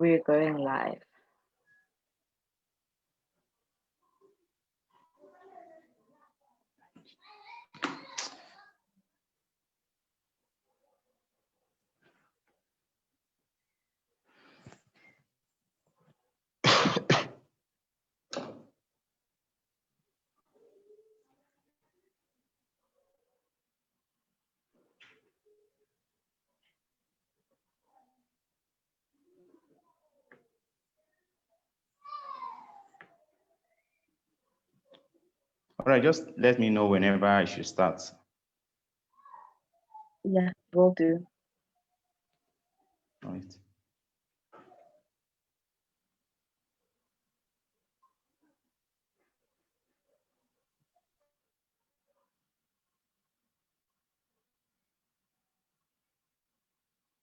We're going live. All right, just let me know whenever I should start. Yeah, will do. All right.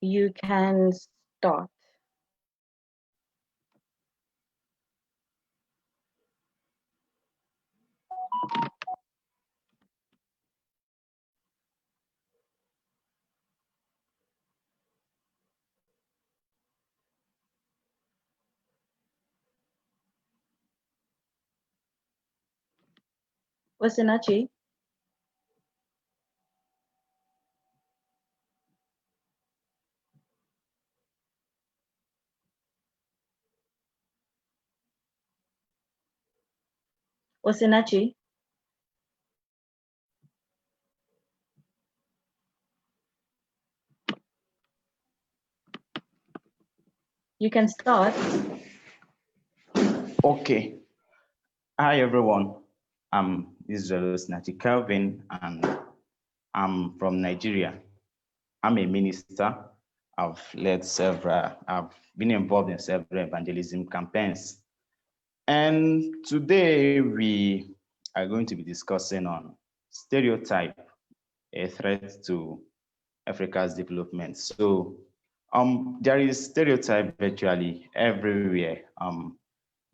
You can start. Osinachi? Osinachi? You can start. Okay. Hi, everyone. I'm Israel Osinachi Kelvin, and I'm from Nigeria. I'm a minister. I've been involved in several evangelism campaigns. And today we are going to be discussing on stereotype, a threat to Africa's development. So there is stereotype virtually everywhere.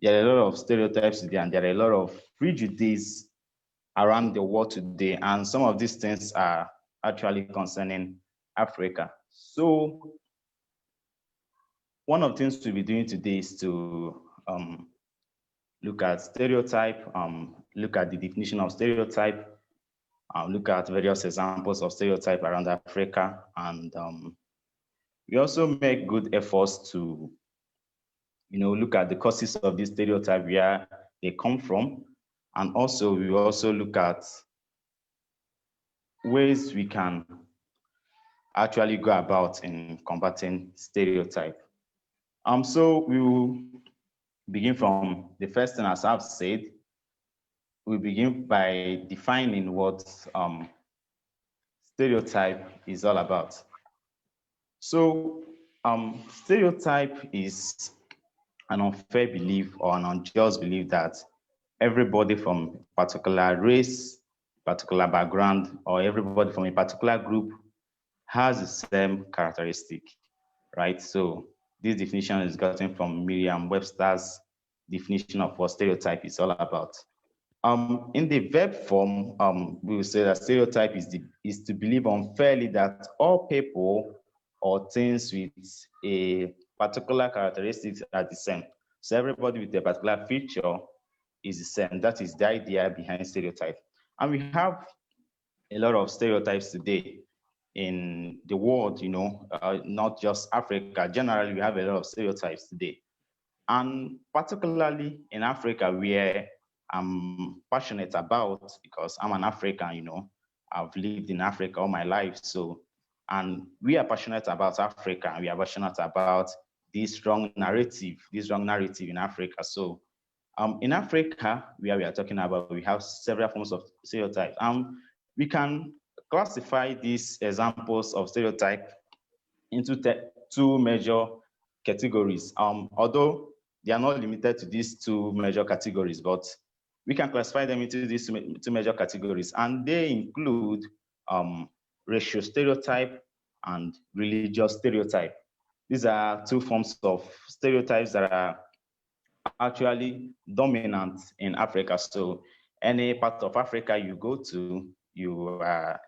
There are a lot of stereotypes today, and there are a lot of prejudices around the world today. And some of these things are actually concerning Africa. So one of the things we'll be doing today is to look at stereotype, look at the definition of stereotype, look at various examples of stereotype around Africa, and we also make good efforts to, look at the causes of this stereotype, where they come from, and also we also look at ways we can actually go about in combating stereotype. So we will begin from the first thing, as I've said. We begin by defining what stereotype is all about. So stereotype is an unfair belief or an unjust belief that everybody from a particular race, particular background, or everybody from a particular group has the same characteristic, right? So this definition is gotten from Merriam-Webster's definition of what stereotype is all about. In the verb form, we will say that stereotype is to believe unfairly that all people or things with a particular characteristics are the same. So everybody with a particular feature is the same. That is the idea behind stereotype. And we have a lot of stereotypes today in the world, not just Africa. Generally, we have a lot of stereotypes today. And particularly in Africa, where I'm passionate about, because I'm an African, I've lived in Africa all my life. So, and we are passionate about Africa, and we are passionate about this strong narrative in Africa. So, in Africa, where we are talking about, we have several forms of stereotypes. We can classify these examples of stereotype into two major categories. Although they are not limited to these two major categories, but we can classify them into these two major categories, and they include racial stereotype and religious stereotype. These are two forms of stereotypes that are actually dominant in Africa. So any part of Africa you go to, you are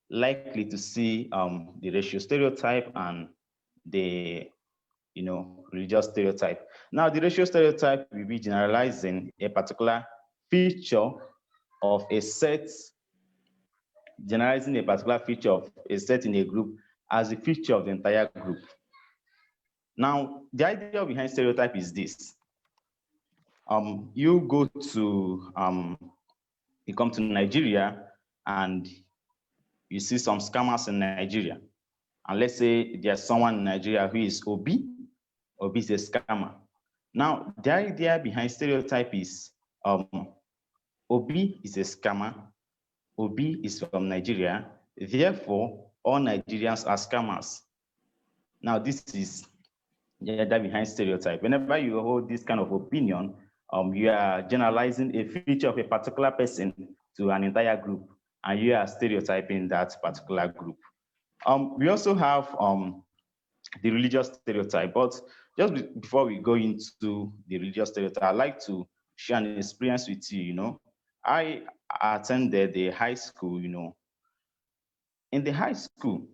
likely to see the racial stereotype and the religious stereotype. Now, the racial stereotype will be generalizing a particular feature of a set, generalizing a particular feature of a set in a group as a feature of the entire group. Now, the idea behind stereotype is this. You go to, you come to Nigeria and you see some scammers in Nigeria. And let's say there's someone in Nigeria who is Obi. Obi is a scammer. Now, the idea behind stereotype is Obi is a scammer. Obi is from Nigeria. Therefore, all Nigerians are scammers. Now, this is the idea behind stereotype. Whenever you hold this kind of opinion, you are generalizing a feature of a particular person to an entire group, and you are stereotyping that particular group. We also have the religious stereotype, but just before we go into the religious stereotype, I'd like to share an experience with you. I attended the high school. In the high school,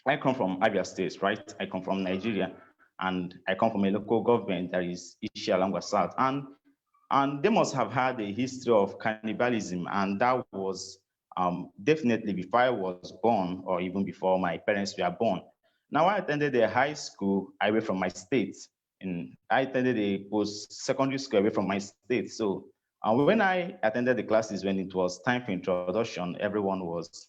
I come from Abia State, right? I come from Nigeria, and I come from a local government that is Ishialangwa South, and they must have had a history of cannibalism, and that was definitely before I was born, or even before my parents were born. Now, I attended a high school away from my state, and I attended a post-secondary school away from my state. So when I attended the classes, when it was time for introduction, everyone was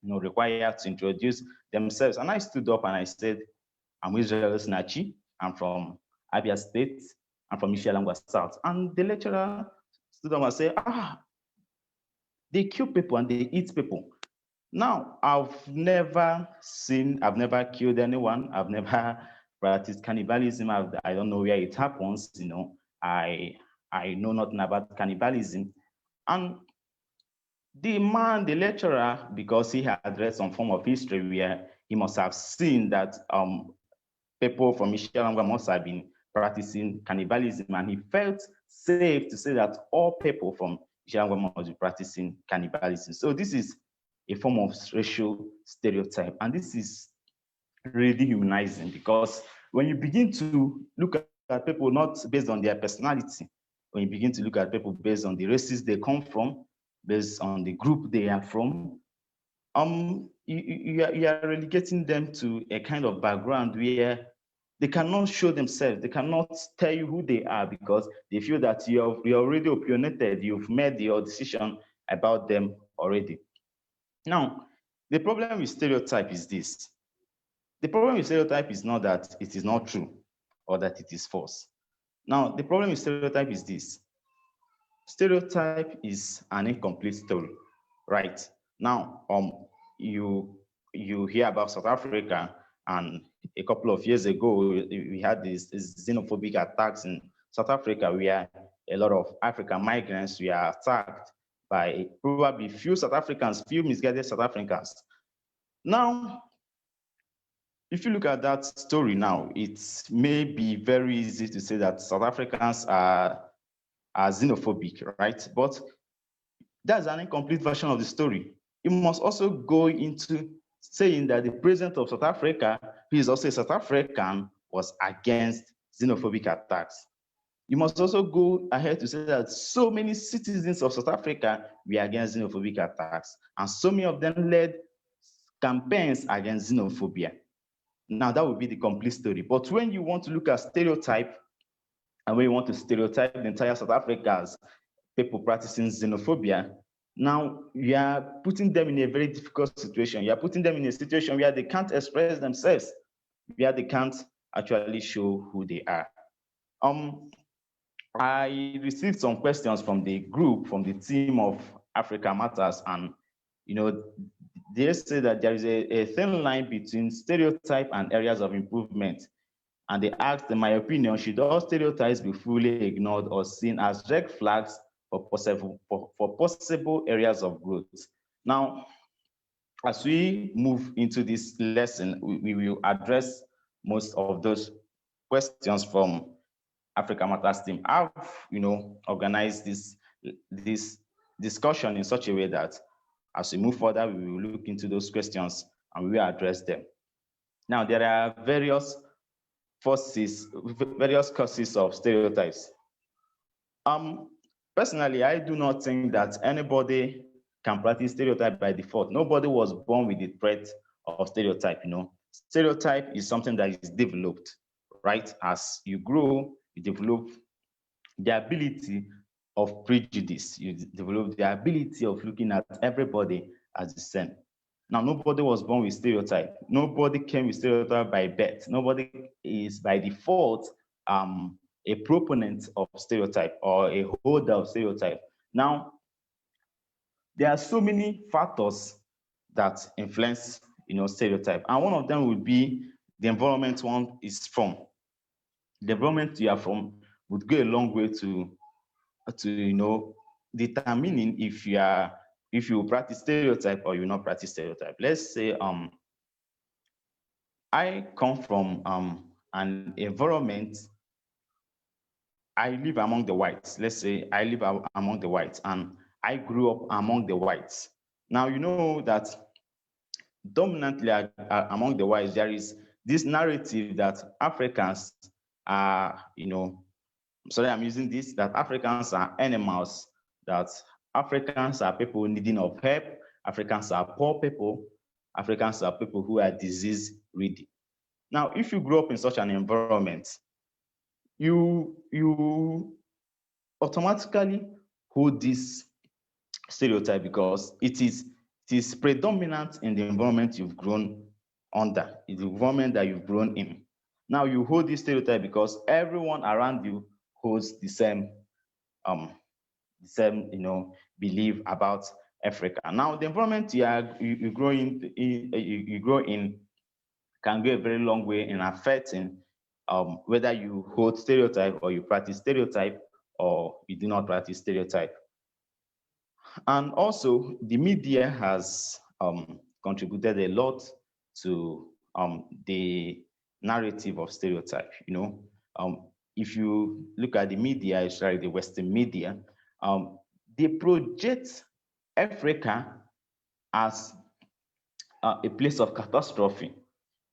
required to introduce themselves. And I stood up and I said, I'm Israel Osinachi. I'm from Abia State. I'm from Ishialangwa South. And the lecturer stood up and said, they kill people and they eat people. Now, I've never killed anyone. I've never practiced cannibalism. I don't know where it happens. I know nothing about cannibalism. And the lecturer, because he had read some form of history where he must have seen that people from Ishialangwa must have been practicing cannibalism, and he felt safe to say that all people from Ishialangwa must be practicing cannibalism. So this is a form of racial stereotype, and this is really dehumanizing, because when you begin to look at people not based on their personality, when you begin to look at people based on the races they come from, based on the group they are from, you are relegating them to a kind of background where they cannot show themselves, they cannot tell you who they are, because they feel that you're already opinionated, you've made your decision about them already. Now, the problem with stereotype is this. The problem with stereotype is not that it is not true or that it is false. Now, the problem with stereotype is this. Stereotype is an incomplete story, right? Now, you hear about South Africa, and a couple of years ago, we had these xenophobic attacks in South Africa, where a lot of African migrants were attacked by probably few misguided South Africans. Now, if you look at that story now, it may be very easy to say that South Africans are xenophobic, right? But that's an incomplete version of the story. You must also go into saying that the president of South Africa, who is also a South African, was against xenophobic attacks. You must also go ahead to say that so many citizens of South Africa were against xenophobic attacks, and so many of them led campaigns against xenophobia. Now, that would be the complete story. But when you want to look at stereotype, and when you want to stereotype the entire South Africa as people practicing xenophobia, now you are putting them in a very difficult situation. You are putting them in a situation where they can't express themselves, where they can't actually show who they are. I received some questions from the group, from the team of Africa Matters, and they say that there is a thin line between stereotype and areas of improvement. And they asked, in my opinion, should all stereotypes be fully ignored or seen as red flags for possible areas of growth? Now, as we move into this lesson, we will address most of those questions from Africa Matters team. I've organized this discussion in such a way that as we move further, we will look into those questions and we will address them. Now, there are various various causes of stereotypes. Personally, I do not think that anybody can practice stereotype by default. Nobody was born with the threat of stereotype. Stereotype is something that is developed, right? As you grow, you develop the ability of prejudice. You develop the ability of looking at everybody as the same. Now, nobody was born with stereotype. Nobody came with stereotype by birth. Nobody is by default a proponent of stereotype or a holder of stereotype. Now, there are so many factors that influence, stereotype, and one of them would be the environment one is from. The environment you are from would go a long way to determining if you practice stereotype or you not practice stereotype. Let's say I come from an environment. I live among the whites. Let's say I live among the whites and I grew up among the whites. Now, you know that dominantly among the whites, there is this narrative that Africans are, sorry, I'm using this, that Africans are animals, that Africans are people needing of help, Africans are poor people, Africans are people who are disease ready. Now, if you grow up in such an environment, you automatically hold this stereotype because it is predominant in the environment you've grown under, in the environment that you've grown in. Now you hold this stereotype because everyone around you holds the same belief about Africa. Now the environment you grow in can go a very long way in affecting whether you hold stereotype or you practice stereotype or you do not practice stereotype. And also, the media has contributed a lot to the narrative of stereotype. If you look at the media, especially the Western media, they project Africa as a place of catastrophe.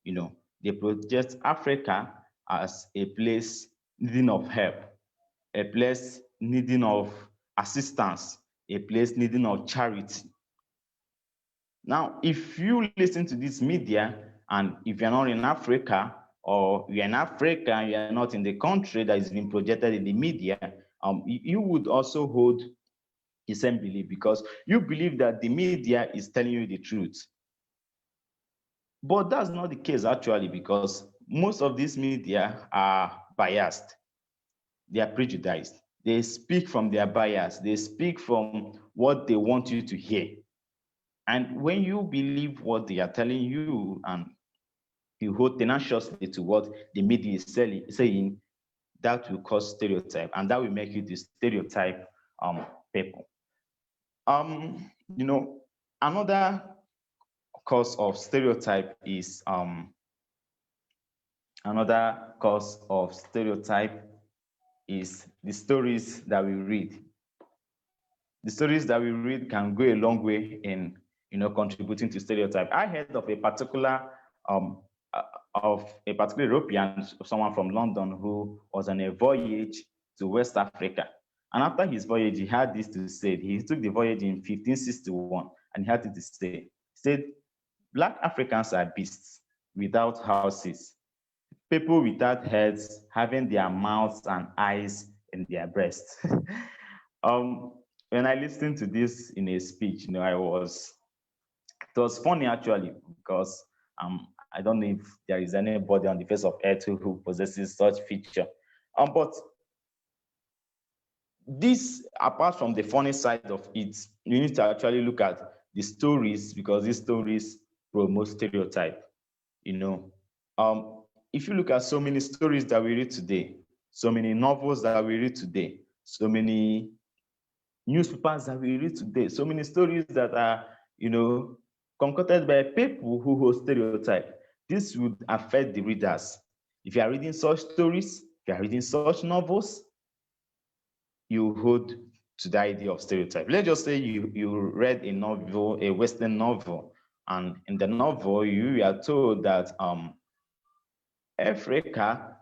They project Africa as a place needing of help, a place needing of assistance, a place needing of charity. Now, if you listen to this media, and if you're not in Africa, or you're in Africa and you're not in the country that is being projected in the media, you would also hold the same belief because you believe that the media is telling you the truth. But that's not the case actually, because most of these media are biased. They are prejudiced. They speak from their bias. They speak from what they want you to hear. And when you believe what they are telling you and you hold tenaciously to what the media is saying, that will cause stereotype, and that will make you the stereotype people. Another cause of stereotype is the stories that we read. The stories that we read can go a long way in contributing to stereotype. I heard of a particular European, someone from London, who was on a voyage to West Africa. And after his voyage, he had this to say. He took the voyage in 1561, and he had this to say. He said, "Black Africans are beasts without houses, people without heads, having their mouths and eyes in their breasts." When I listened to this in a speech, it was funny actually, because I don't know if there is anybody on the face of earth who possesses such feature. But this, apart from the funny side of it, you need to actually look at the stories, because these stories promote stereotype. If you look at so many stories that we read today, so many novels that we read today, so many newspapers that we read today, so many stories that are, concocted by people who hold stereotype, this would affect the readers. If you are reading such stories, if you are reading such novels, you hold to the idea of stereotype. Let's just say you read a novel, a Western novel, and in the novel you are told that Africa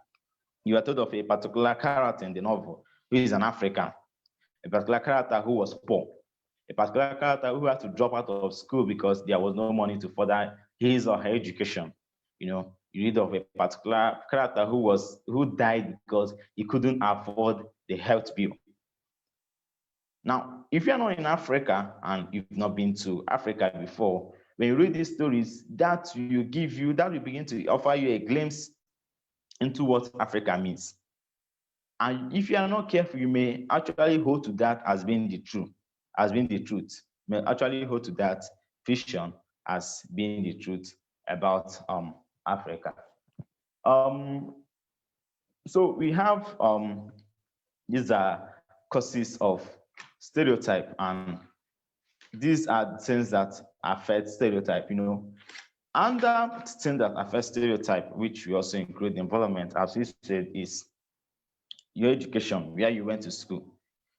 you are told of a particular character in the novel who is an African, a particular character who was poor, a particular character who had to drop out of school because there was no money to further his or her education. You read of a particular character who died because he couldn't afford the health bill. Now, if you're not in Africa and you've not been to Africa before, when you read these stories, that will begin to offer you a glimpse into what Africa means. And if you are not careful, you may actually hold to that as being the truth, You may actually hold to that vision as being the truth about Africa. Um, so we have these are causes of stereotype, and these are things that affect stereotype. Under things that affect stereotype, which we also include environment, as we said, is your education, where you went to school.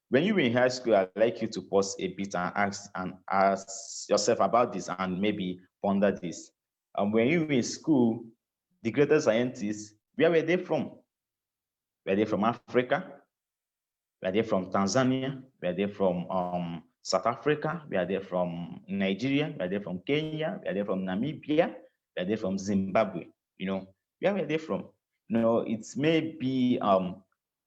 When you were in high school, I'd like you to pause a bit and ask yourself about this and maybe ponder this. When you were in school, the greatest scientists, where were they from? Were they from Africa? Were they from Tanzania? Were they from South Africa? Were they from Nigeria? Were they from Kenya? Were they from Namibia? Were they from Zimbabwe? Where were they from? It may be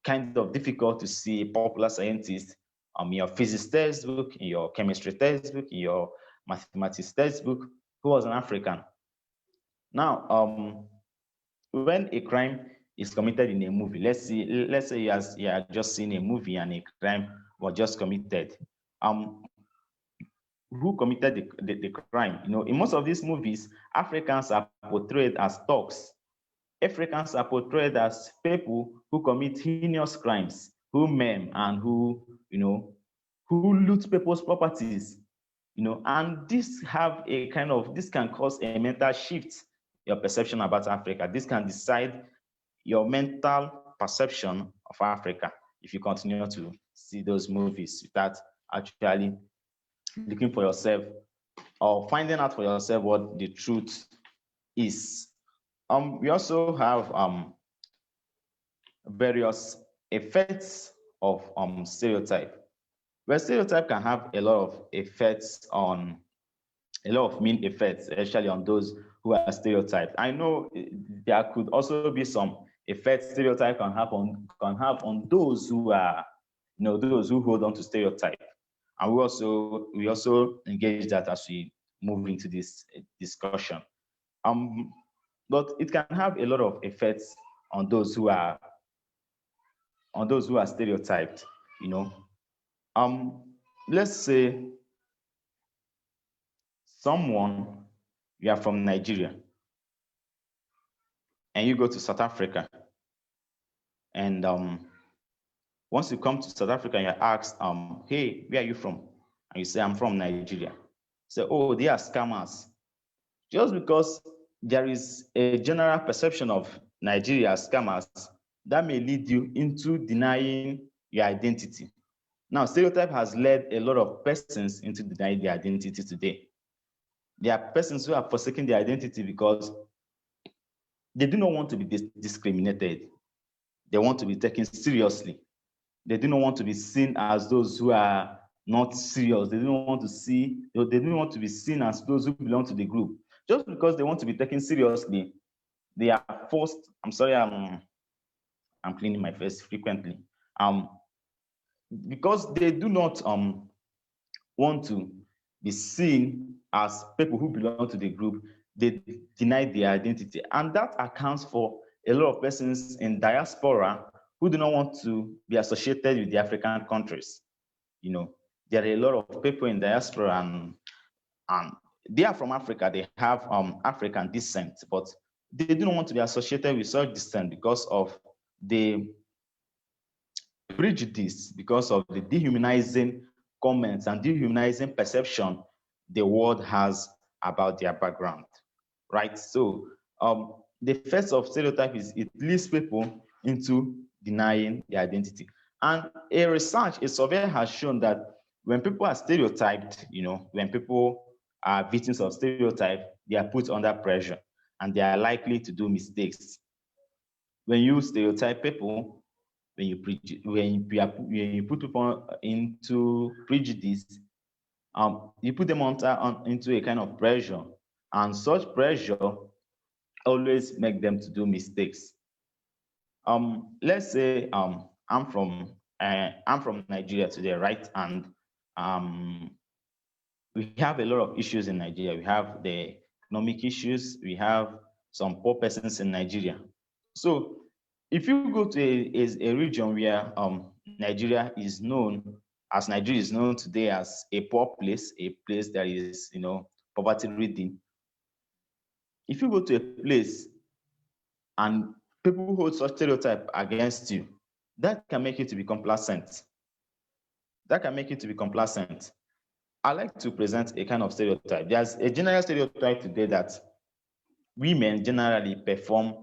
kind of difficult to see popular scientists in your physics textbook, in your chemistry textbook, in your mathematics textbook, who was an African. Now, when a crime is committed in a movie, let's say you are just seeing a movie and a crime was just committed. Who committed the crime? In most of these movies, Africans are portrayed as thugs. Africans are portrayed as people who commit heinous crimes, who maim and who loot people's properties. And this can cause a mental shift, your perception about Africa. This can decide your mental perception of Africa if you continue to see those movies without actually looking for yourself or finding out for yourself what the truth is. We also have various effects of stereotype. Well, stereotype can have a lot of mean effects, especially on those who are stereotyped. I know there could also be some effects stereotype can have on those who are, those who hold on to stereotype. And we also engage that as we move into this discussion. But it can have a lot of effects on those who are stereotyped. Let's say you are from Nigeria and you go to South Africa, and once you come to South Africa and you're asked, hey, where are you from? And you say, I'm from Nigeria. Say, oh, they are scammers. Just because there is a general perception of Nigeria as scammers, that may lead you into denying your identity. Now, stereotype has led a lot of persons into denying their identity today. There are persons who are forsaking their identity because they do not want to be discriminated. They want to be taken seriously. They do not want to be seen as those who are not serious. They don't want to be seen as those who belong to the group. Just because they want to be taken seriously, they are forced. I'm sorry, I'm cleaning my face frequently. Because they do not want to be seen as people who belong to the group, they deny their identity. And that accounts for a lot of persons in diaspora who do not want to be associated with the African countries. There are a lot of people in diaspora and they are from Africa. They have African descent, but they do not want to be associated with such descent because of the prejudice, because of the dehumanizing comments and dehumanizing perception the world has about their background, right? So the effects of stereotype is it leads people into denying their identity. And a survey has shown that when people are stereotyped, when people are victims of stereotype, they are put under pressure and they are likely to do mistakes. when you stereotype people, when you put people into prejudice, you put them into a kind of pressure, and such pressure always make them to do mistakes. Let's say I'm from Nigeria today, right? And um, we have a lot of issues in Nigeria. We have the economic issues. We have some poor persons in Nigeria. So if you go to a region where Nigeria is known as Nigeria is known today as a poor place, a place that is, poverty ridden. If you go to a place and people hold such stereotype against you, that can make you to be complacent. That can make you to be complacent. I like to present a kind of stereotype. There's a general stereotype today that women generally perform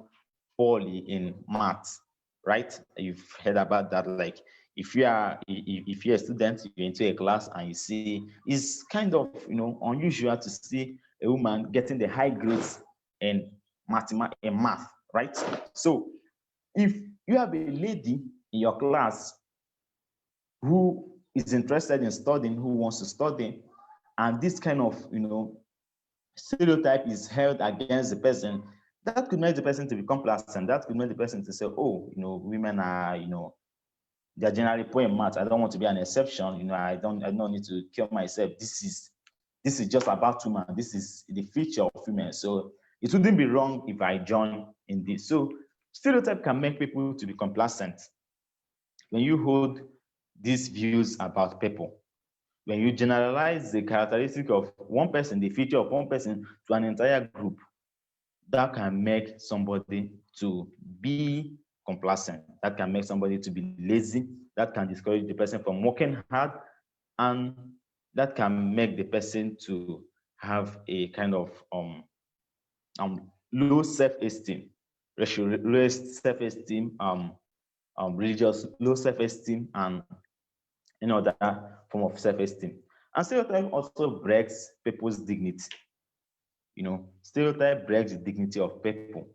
poorly in maths, right? You've heard about that. Like if you're a student, you're into a class and you see, it's kind of unusual to see a woman getting the high grades in math, right? So if you have a lady in your class who is interested in studying, who wants to study, and this kind of stereotype is held against the person, that could make the person to be complacent. That could make the person to say, oh, women are, they're generally poor in math. I don't want to be an exception. I don't need to kill myself. This is just about women. This is the future of women. So it wouldn't be wrong if I join in this. So stereotype can make people to be complacent. When you hold these views about people, when you generalize the characteristic of one person, the feature of one person to an entire group, that can make somebody to be complacent. That can make somebody to be lazy. That can discourage the person from working hard. And that can make the person to have a kind of low self-esteem, low self-esteem, religious low self-esteem, and that form of self-esteem. And stereotype also breaks people's dignity. Stereotype breaks the dignity of people.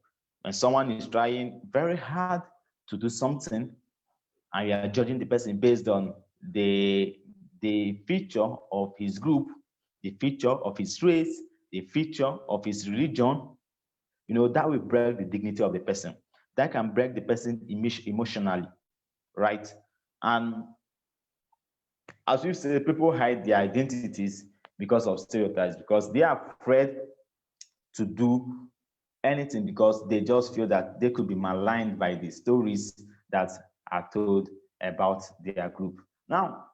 When someone is trying very hard to do something, and you are judging the person based on the feature of his group, the feature of his race, the feature of his religion, that will break the dignity of the person. That can break the person emotionally, right? And as we say, people hide their identities because of stereotypes, because they are afraid to do anything, because they just feel that they could be maligned by the stories that are told about their group. Now,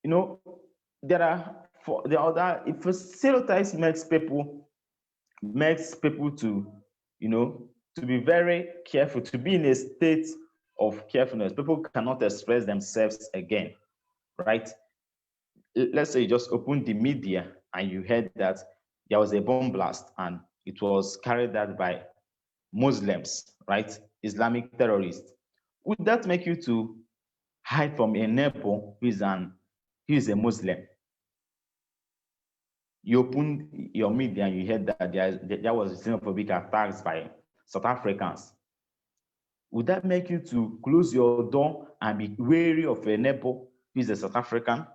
there are for the other, if stereotypes makes people to, to be very careful, to be in a state of carefulness. People cannot express themselves again, right? Let's say you just opened the media and you heard that there was a bomb blast and it was carried out by Muslims, right? Islamic terrorists. Would that make you to hide from a neighbor who is a Muslim? You opened your media and you heard that there was xenophobic attacks by South Africans. Would that make you to close your door and be wary of a neighbor who is a South African?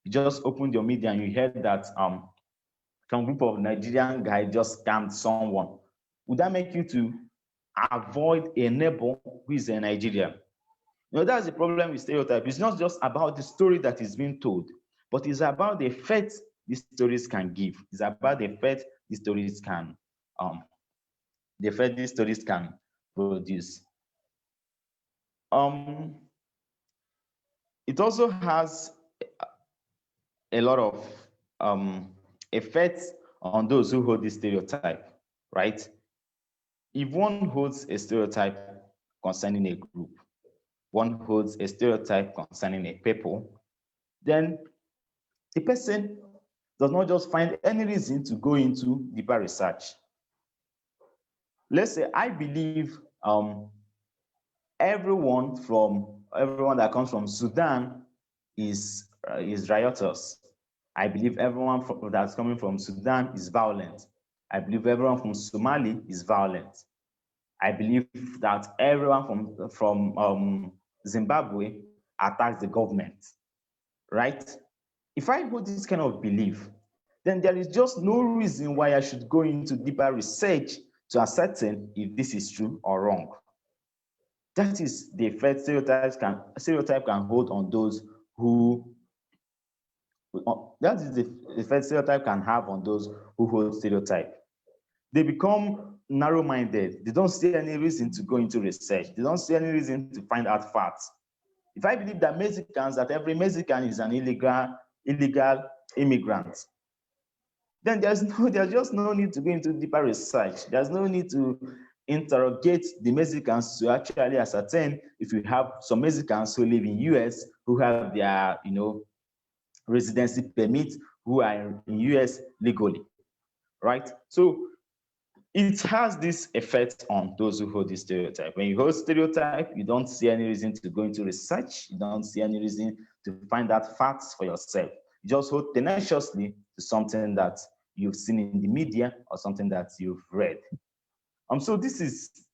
You just opened your media and you heard that some group of Nigerian guys just scammed someone. Would that make you to avoid a neighbor who is a Nigerian? That's the problem with stereotype. It's not just about the story that is being told, but it's about the effect these stories can give. It's about the effect these stories can produce. It also has a lot of effects on those who hold this stereotype, right? If one holds a stereotype concerning a group, one holds a stereotype concerning a people, then the person does not just find any reason to go into deeper research. Let's say I believe everyone that comes from Sudan is riotous. I believe everyone that's coming from Sudan is violent. I believe everyone from Somali is violent. I believe that everyone from Zimbabwe attacks the government, right? If I hold this kind of belief, then there is just no reason why I should go into deeper research to ascertain if this is true or wrong. That is the effect stereotype can hold on those who that is the effect stereotype can have on those who hold stereotype. They become narrow-minded. They don't see any reason to go into research. They don't see any reason to find out facts. If I believe that every Mexican is an illegal immigrant, then there's just no need to go into deeper research. There's no need to interrogate the Mexicans to actually ascertain if we have some Mexicans who live in US who have their residency permit, who are in US legally, right? So it has this effect on those who hold this stereotype. When you hold stereotype, you don't see any reason to go into research. You don't see any reason to find out facts for yourself. You just hold tenaciously to something that you've seen in the media or something that you've read. So this is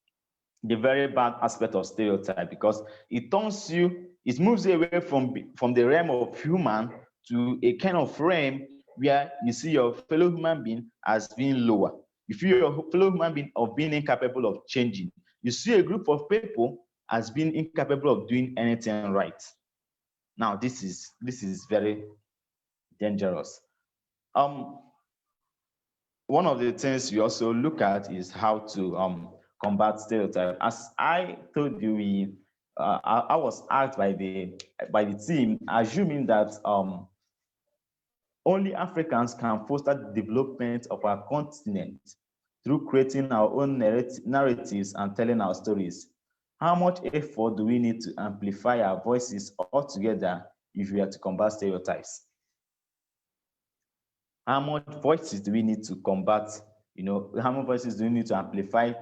the very bad aspect of stereotype, because it moves you away from the realm of human to a kind of realm where you see your fellow human being as being lower. You feel your fellow human being of being incapable of changing. You see a group of people as being incapable of doing anything right. Now, this is very dangerous. One of the things we also look at is how to combat stereotype. As I told you, I was asked by the team, assuming that only Africans can foster the development of our continent through creating our own narratives and telling our stories. How much effort do we need to amplify our voices altogether if we are to combat stereotypes? How much voices do we need to combat? How many voices do we need to amplify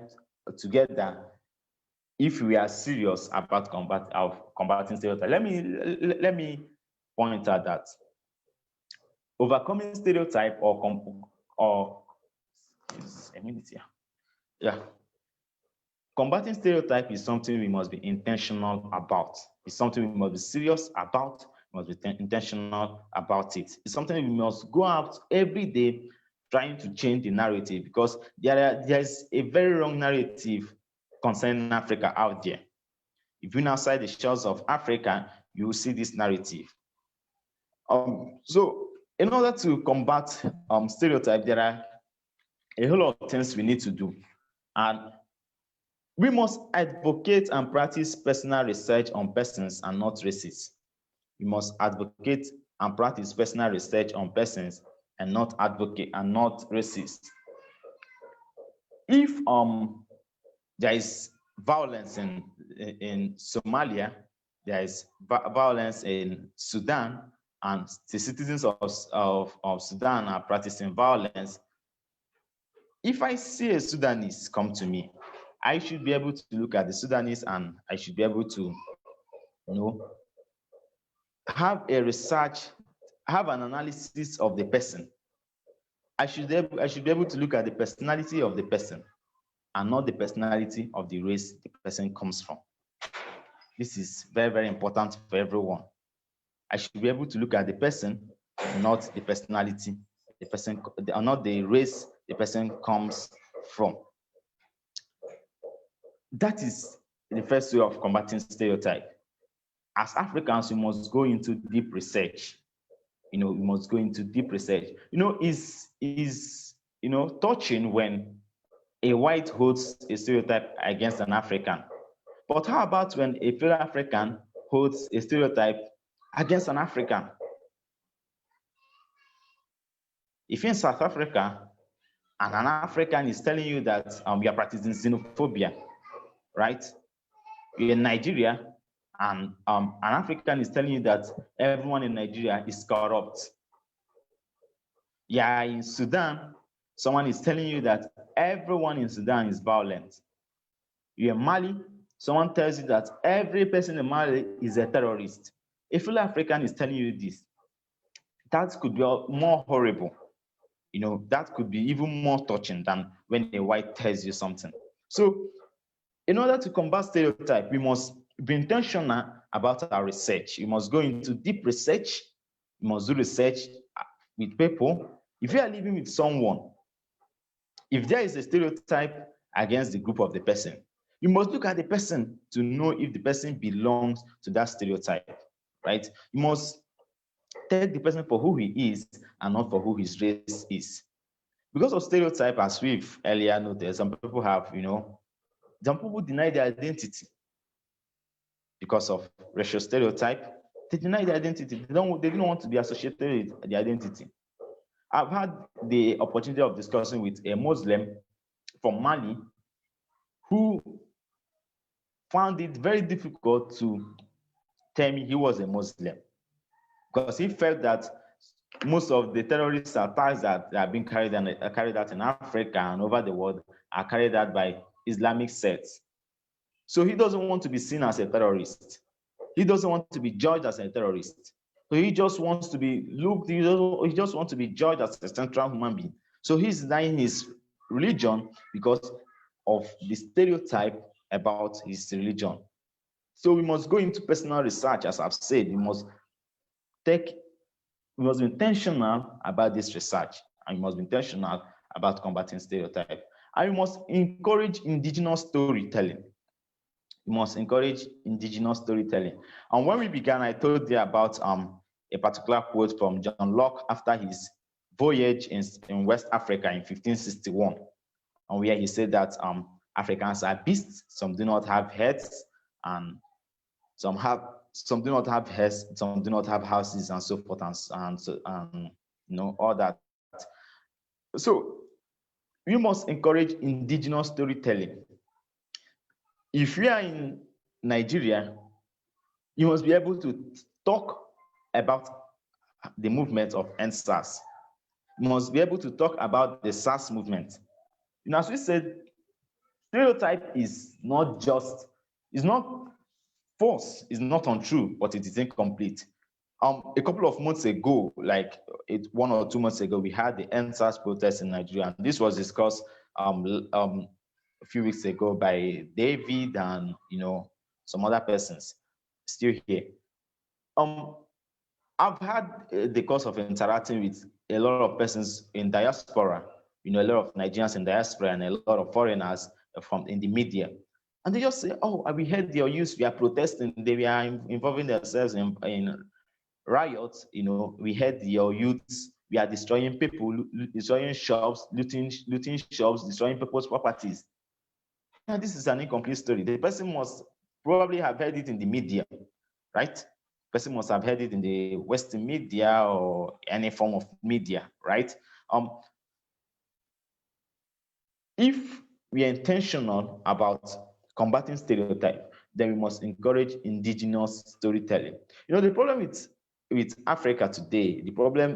together if we are serious about combating stereotypes? Let me point out that overcoming stereotype combating stereotype is something we must be intentional about. It's something we must be serious about. We must be intentional about it. It's something we must go out every day trying to change the narrative, because there's a very wrong narrative concerning Africa out there. If you're outside the shores of Africa, you will see this narrative. So in order to combat stereotype, there are a whole lot of things we need to do. And we must advocate and practice personal research on persons and not races. We must advocate and practice personal research on persons and not races. If there is violence in Somalia, there is violence in Sudan, and the citizens of Sudan are practicing violence, if I see a Sudanese come to me, I should be able to look at the Sudanese and I should be able to, have an analysis of the person. I should be able to look at the personality of the person and not the personality of the race the person comes from. This is very, very important for everyone. I should be able to look at the person, not the personality, not the race the person comes from. That is the first way of combating stereotype. As Africans, we must go into deep research. We must go into deep research. Is touching when a white holds a stereotype against an African. But how about when a fellow African holds a stereotype against an African? If you're in South Africa and an African is telling you that you are practicing xenophobia, right? You're in Nigeria and an African is telling you that everyone in Nigeria is corrupt. Yeah, in Sudan, someone is telling you that everyone in Sudan is violent. You're in Mali, someone tells you that every person in Mali is a terrorist. A fellow African is telling you this. That could be more horrible. That could be even more touching than when a white tells you something. So In order to combat stereotype, we must be intentional about our research. You must go into deep research. You must do research with people. If you are living with someone, if there is a stereotype against the group of the person, you must look at the person to know if the person belongs to that stereotype, right? You must take the person for who he is and not for who his race is. Because of stereotype, as we've earlier noted, some people have, some people deny their identity because of racial stereotype. They deny their identity. They don't want to be associated with the identity. I've had the opportunity of discussing with a Muslim from Mali who found it very difficult to tell me he was a Muslim because he felt that most of the terrorist attacks that are being carried out in Africa and over the world are carried out by Islamic sects. So he doesn't want to be seen as a terrorist. He doesn't want to be judged as a terrorist. So he just wants to be looked, he just wants to be judged as a central human being. So he's denying his religion because of the stereotype about his religion. So we must go into personal research, as I've said. We must be intentional about this research, and we must be intentional about combating stereotype. And we must encourage indigenous storytelling. We must encourage indigenous storytelling. And when we began, I told you about a particular quote from John Locke after his voyage in West Africa in 1561, and where he said that Africans are beasts, some do not have heads, and some do not have heads, some do not have houses, and so forth, and all that. So we must encourage indigenous storytelling. If you are in Nigeria, you must be able to talk about the movement of NSAS. You must be able to talk about the SARS movement. As we said, stereotype is not false, it's not untrue, but it is incomplete. A couple of months ago, 1 or 2 months ago, we had the NSAS protest in Nigeria, and this was discussed a few weeks ago by David and some other persons still here. I've had the course of interacting with a lot of persons in diaspora, a lot of Nigerians in diaspora and a lot of foreigners in the media. And they just say, oh, we heard your youth, we are protesting, they were involving themselves in riots, we heard your youths, we are destroying people, destroying shops, looting shops, destroying people's properties. Now, this is an incomplete story. The person must probably have heard it in the media, right? The person must have heard it in the Western media or any form of media, right? If we are intentional about combating stereotype, then we must encourage indigenous storytelling. The problem with Africa today,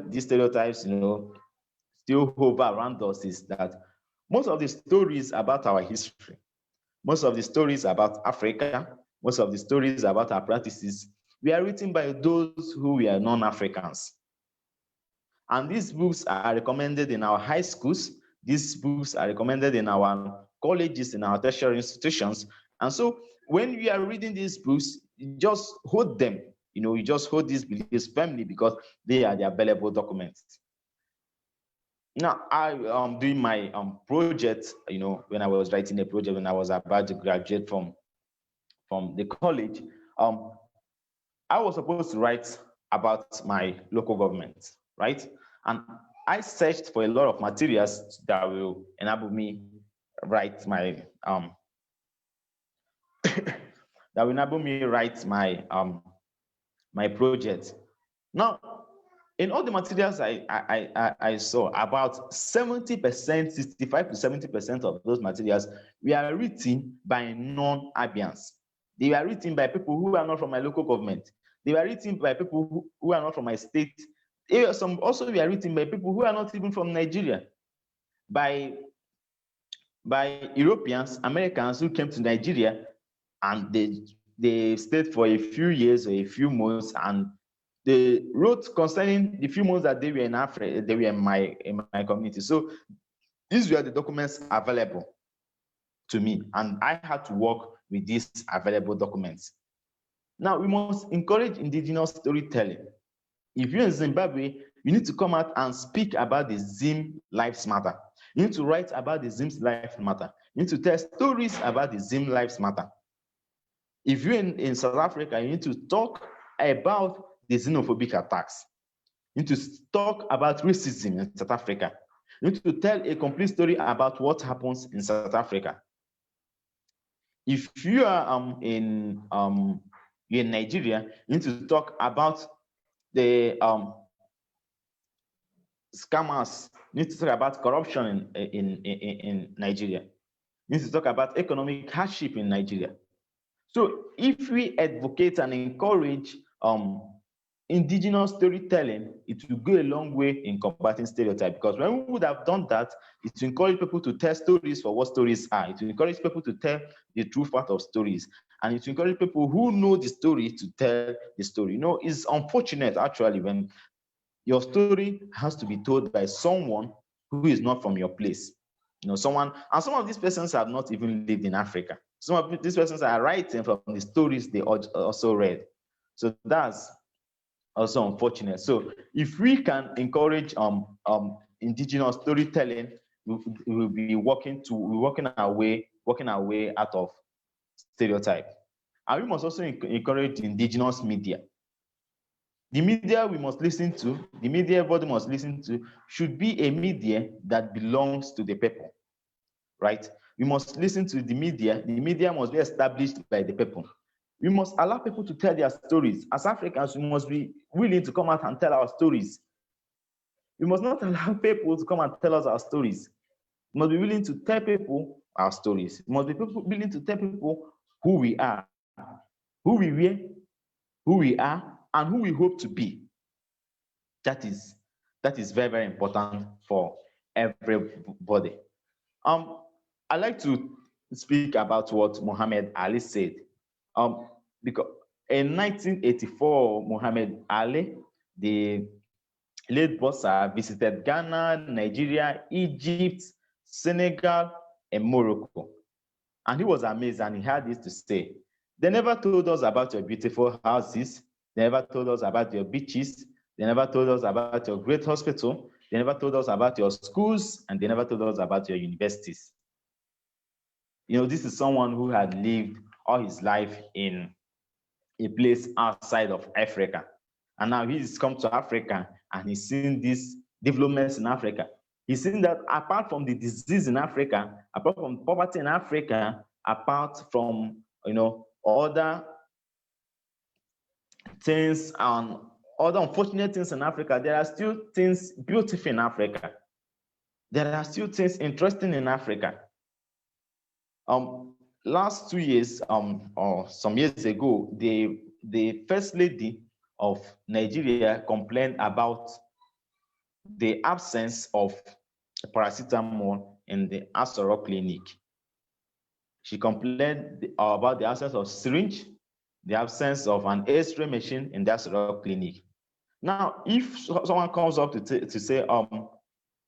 these stereotypes, still hover around us is that most of the stories about our history, most of the stories about Africa, most of the stories about our practices, we are written by those who were non-Africans. And these books are recommended in our high schools. These books are recommended in our colleges, in our tertiary institutions. And so when we are reading these books, you just hold them. You just hold these beliefs firmly because they are the available documents. Now, I doing my project, when I was writing a project, when I was about to graduate from the college, I was supposed to write about my local government, right? And I searched for a lot of materials that will enable me write my my project. Now, in all the materials I saw, about 70%, 65 to 70% of those materials were written by non-Abians. They were written by people who are not from my local government. They were written by people who are not from my state. Some also were written by people who are not even from Nigeria, by Europeans, Americans who came to Nigeria, and they stayed for a few years or a few months, and they wrote concerning the few months that they were in Africa, they were in my community. So these were the documents available. to me, and I had to work with these available documents. Now, we must encourage indigenous storytelling. If you're in Zimbabwe, you need to come out and speak about the Zim Lives Matter. You need to write about the Zim's Life Matter. You need to tell stories about the Zim Lives Matter. If you're in South Africa, you need to talk about the xenophobic attacks. You need to talk about racism in South Africa. You need to tell a complete story about what happens in South Africa. If you are in Nigeria, you need to talk about the scammers. You need to talk about corruption in Nigeria. You need to talk about economic hardship in Nigeria. So if we advocate and encourage indigenous storytelling, it will go a long way in combating stereotype, because when we would have done that, it will encourage people to tell stories for what stories are. It will encourage people to tell the true part of stories. And it will encourage people who know the story to tell the story. You know, it's unfortunate actually when your story has to be told by someone who is not from your place. You know, someone, and some of these persons have not even lived in Africa. Some of these persons are writing from the stories they also read. So that's also unfortunate. So if we can encourage indigenous storytelling, we will be working our way out of stereotype. And we must also encourage indigenous media. The media we must listen to, the media everybody must listen to, should be a media that belongs to the people, right? We must listen to the media must be established by the people. We must allow people to tell their stories. As Africans, we must be willing to come out and tell our stories. We must not allow people to come and tell us our stories. We must be willing to tell people our stories. We must be willing to tell people who we are, who we were, who we are, and who we hope to be. That is very, very important for everybody. I like to speak about what Muhammad Ali said. Because in 1984, Muhammad Ali, the late boxer, visited Ghana, Nigeria, Egypt, Senegal, and Morocco. And he was amazed, and he had this to say: "They never told us about your beautiful houses. They never told us about your beaches. They never told us about your great hospital. They never told us about your schools, and they never told us about your universities." You know, this is someone who had lived all his life in a place outside of Africa. And now he's come to Africa and he's seen these developments in Africa. He's seen that apart from the disease in Africa, apart from poverty in Africa, apart from, you know, other things and other unfortunate things in Africa, there are still things beautiful in Africa. There are still things interesting in Africa. Last 2 years, or some years ago, the first lady of Nigeria complained about the absence of paracetamol in the Asoro clinic. She complained about the absence of syringe, the absence of an X-ray machine in the Asoro clinic. Now, if someone comes up to say,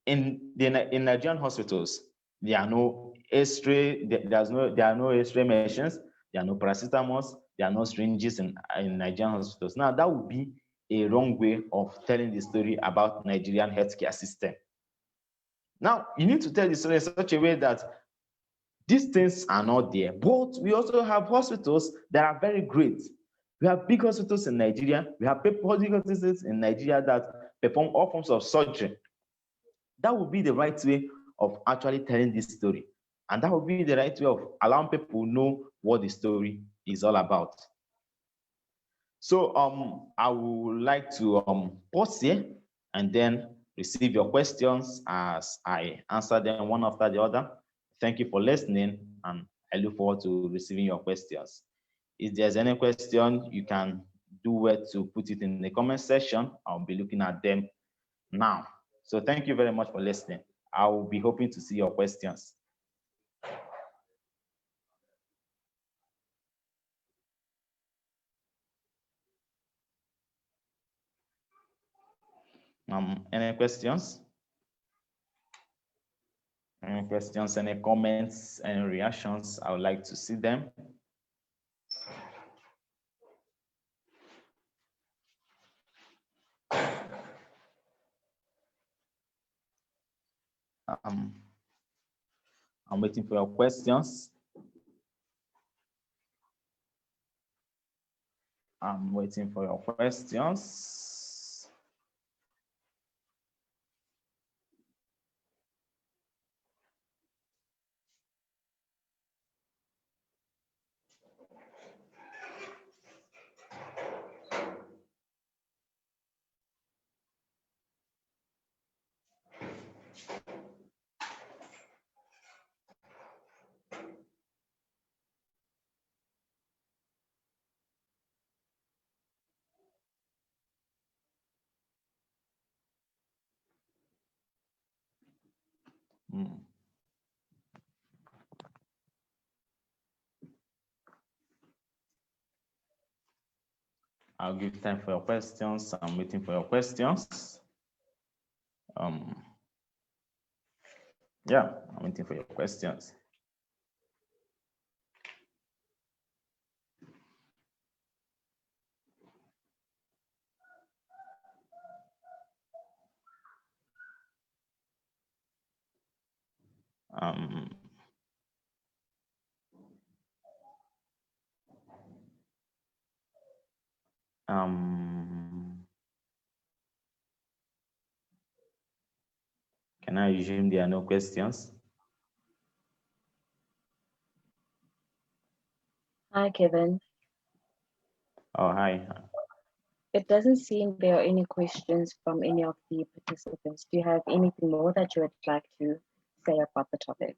in Nigerian hospitals, there are no X-ray, there are no X-ray machines, there are no paracetamols, there are no syringes in Nigerian hospitals. Now, that would be a wrong way of telling the story about Nigerian healthcare system. Now, you need to tell the story in such a way that these things are not there, but we also have hospitals that are very great. We have big hospitals in Nigeria. We have public hospitals in Nigeria that perform all forms of surgery. That would be the right way of actually telling this story. And that would be the right way of allowing people to know what the story is all about. So I would like to pause here and then receive your questions as I answer them one after the other. Thank you for listening, and I look forward to receiving your questions. If there's any question, you can do well to put it in the comment section. I'll be looking at them now. So thank you very much for listening. I will be hoping to see your questions. Any questions? Any questions, any comments, any reactions? I would like to see them. I'm waiting for your questions. I'm waiting for your questions. I'll give time for your questions. I'm waiting for your questions. Yeah, I'm waiting for your questions. Can I assume there are no questions? Hi, Kevin. Oh, hi. It doesn't seem there are any questions from any of the participants. Do you have anything more that you would like to say about the topic?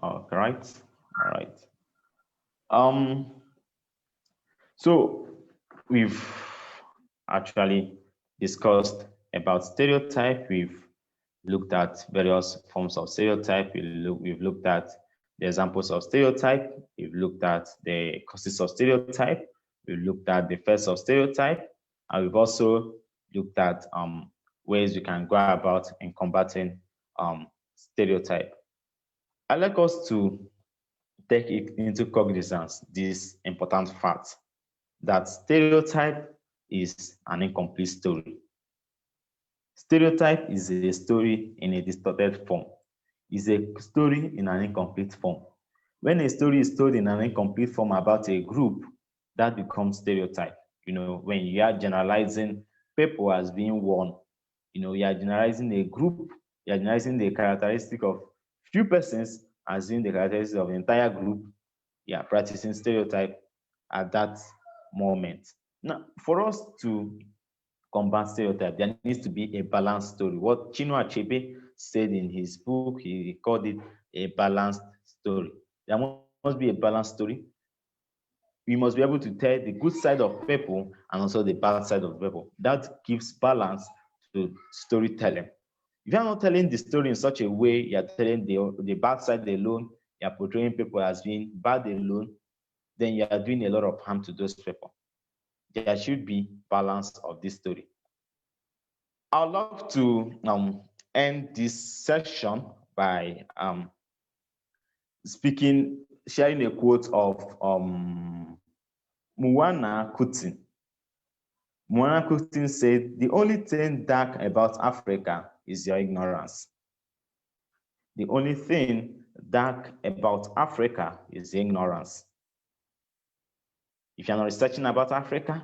All right. All right. So we've actually discussed about stereotype. We've looked at various forms of stereotype. We've looked at the examples of stereotype. We've looked at the causes of stereotype. We've looked at the effects of stereotype. And we've also looked at ways we can go about in combating stereotype. I'd like us to take it into cognizance this important fact that stereotype is an incomplete story. Stereotype is a story in a distorted form. It's a story in an incomplete form. When a story is told in an incomplete form about a group, that becomes stereotype. You know, when you are generalizing people as being one, you know, you are generalizing a group, you are generalizing the characteristic of few persons as being the characteristics of the entire group, you are practicing stereotype at that moment. Now, for us to combat stereotype, there needs to be a balanced story. What Chinua Achebe said in his book, he called it a balanced story. There must be a balanced story. We must be able to tell the good side of people and also the bad side of people. That gives balance to storytelling. If you're not telling the story in such a way, you're telling the bad side alone, you're portraying people as being bad alone, then you are doing a lot of harm to those people. There should be balance of this story. I'd love to end this session by sharing a quote of Muwana Kuti. Muwana Kuti said, "The only thing dark about Africa is your ignorance." The only thing dark about Africa is ignorance. If you're not researching about Africa,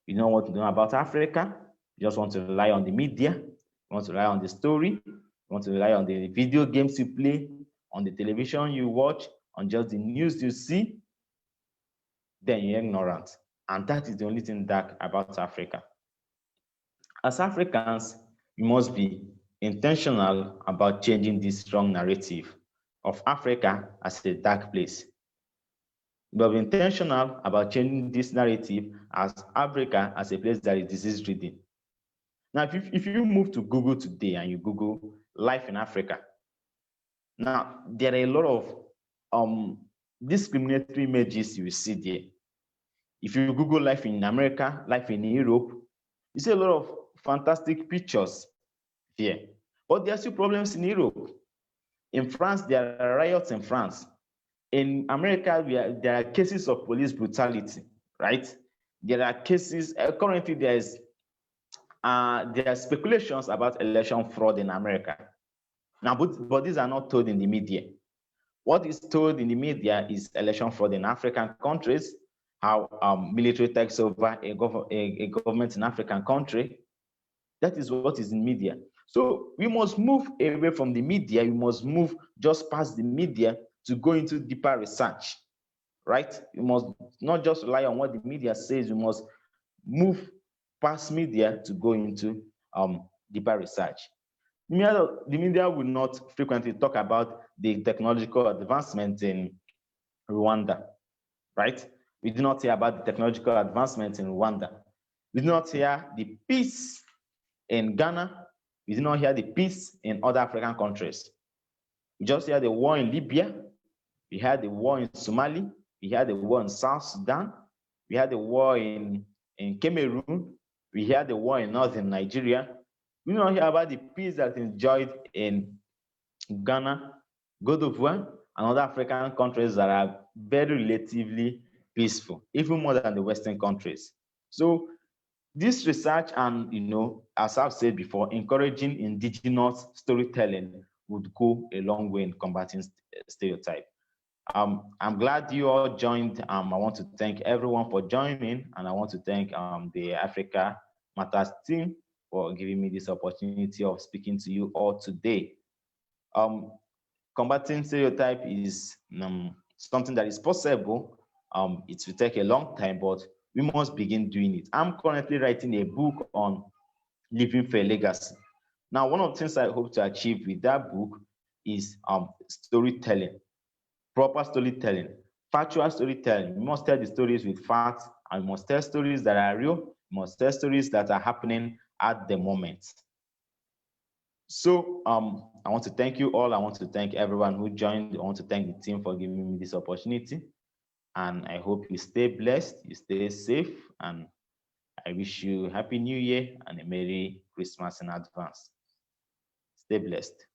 you don't want to know about Africa, you just want to rely on the media, you want to rely on the story, you want to rely on the video games you play, on the television you watch, on just the news you see, then you're ignorant. And that is the only thing dark about Africa. As Africans, we must be intentional about changing this strong narrative of Africa as a dark place. We must be intentional about changing this narrative as Africa as a place that is disease-ridden. Now, if you move to Google today and you Google life in Africa, now there are a lot of discriminatory images you will see there. If you Google life in America, life in Europe, you see a lot of fantastic pictures there. But there are still problems in Europe. In France, there are riots in France. In America, there are cases of police brutality, right? There are cases, currently there are speculations about election fraud in America. Now, but these are not told in the media. What is told in the media is election fraud in African countries, how military takes over a government in African country. That is what is in media. So we must move away from the media. We must move just past the media to go into deeper research, right? We must not just rely on what the media says. We must move past media to go into deeper research. The media will not frequently talk about the technological advancements in Rwanda, right? We do not hear about the technological advancements in Rwanda. We do not hear the peace in Ghana. We do not hear the peace in other African countries. We just hear the war in Libya. We heard the war in Somalia. We heard the war in South Sudan. We had the war in Cameroon. We heard the war in northern Nigeria. We don't hear about the peace that is enjoyed in Ghana, Cote d'Ivoire, and other African countries that are very relatively peaceful, even more than the Western countries. So this research and, as I've said before, encouraging indigenous storytelling would go a long way in combating stereotype. I'm glad you all joined. I want to thank everyone for joining, and I want to thank the Africa Matters team for giving me this opportunity of speaking to you all today. Combating stereotype is something that is possible. It will take a long time, but we must begin doing it. I'm currently writing a book on living for a legacy. Now, one of the things I hope to achieve with that book is storytelling, proper storytelling, factual storytelling. We must tell the stories with facts, and we must tell stories that are real. We must tell stories that are happening at the moment. So I want to thank you all. I want to thank everyone who joined. I want to thank the team for giving me this opportunity. And I hope you stay blessed, you stay safe, and I wish you a Happy New Year and a Merry Christmas in advance. Stay blessed.